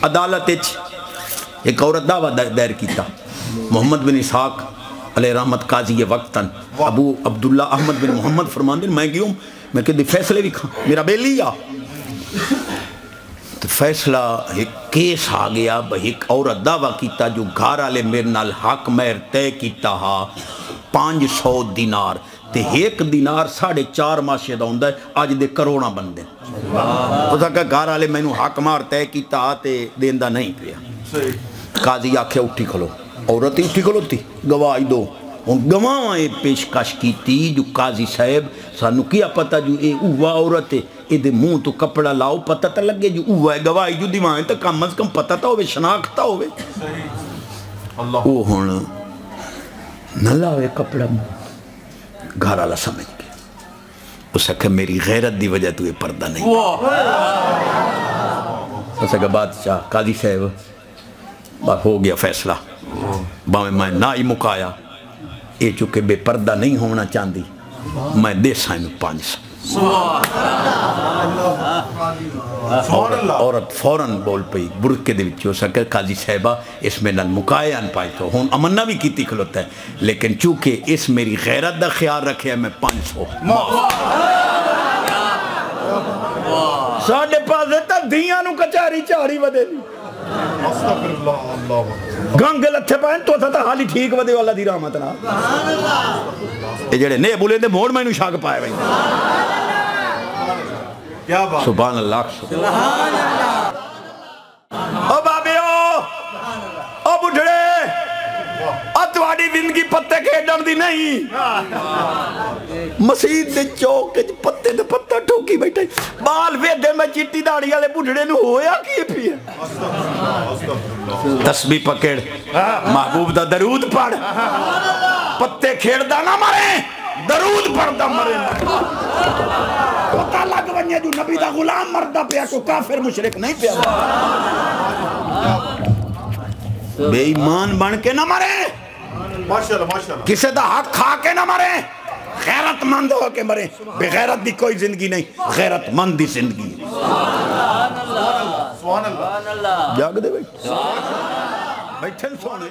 عدالت ایک عورت دعویٰ دائر کیتا محمد بن اسحاق علیہ رحمت قاضی وقتاً ابو عبداللہ احمد بن محمد فرمان دین میں گیوں میں کہ فیصلے بھی کھاں میرا بیلی آ تو فیصلہ ایک کیس آ گیا ایک عورت دعویٰ کیتا جو گھر والے میرے نال حق مہر طے کیتا ہا 500 دینار تے ایک دینار 4.5 ماشے دا ہوندا ہے اج دے کروڑاں بندے اس کا گھر والے مینوں حق مہر طے کیتا تے دیندا نہیں پیا قاضی آکھے اٹھی کھلو عورت ہی اٹھی کھلوتی گواہی دو ہن گواہ پیشکش کیتی جو قاضی صاحب سانو کیا پتہ جو اے اوہ عورت ہے اے دے منہ تو کپڑا لاؤ پتہ تا لگے جو اوہ ہے گواہی جو دیوائیں تے کم از کم پتہ تا ہوئے شناختہ ہوئے او ہن نہ لاوے کپڑا گھر والا سمجھ کے اس کہ میری غیرت دی وجہ تو یہ پردہ نہیں اس کہ بادشاہ قاضی صاحب ہو گیا فیصلہ باویں میں نہ ہی مکایا یہ چونکہ بے پردہ نہیں ہونا چاندی میں دے سائیں 500 عورت فوراں بول پئی برکے دے وچ ہو سکے قاضی صاحبہ اس میں نال مکایا ان پائے تو ہون امنہ بھی کیتی کھلوتا ہے لیکن چونکہ اس میری غیرت دا خیال رکھے میں 500 ساڑھے پاسے تا دیاں نو کچاری چاڑی ودے گنگ لتھے پائیں تو تھا حالی ٹھیک ودے والا دی رحمت نا یہ جڑے نے بولے دے موڑ میں نو شاک پائے بھائی سبحان اللہ او بابیو او بڑھڑے اتواڑی زندگی پتے کھیڑن دی نہیں مسید دے چوک پتے دے پتہ ٹھوکی بیٹھے بال ویدے میں چٹی داڑی والے بڑھڑے نو ہویا کیے پھیے تسبیح پکڑ محبوب دا درود پڑھ پتے کھیڑ دا نہ مرے درود پڑھ دا مرے پتہ لگ ونیا جو نبی دا غلام مردہ پیا کو کافر مشرک نہیں پیا بے ایمان بن کے نہ مرے کسے دا حق کھا کے نہ مرے غیرت مند ہو کے مرے بے غیرت دی کوئی زندگی نہیں غیرت مند دی زندگی جاگ دے بیٹھے بیٹھے سونے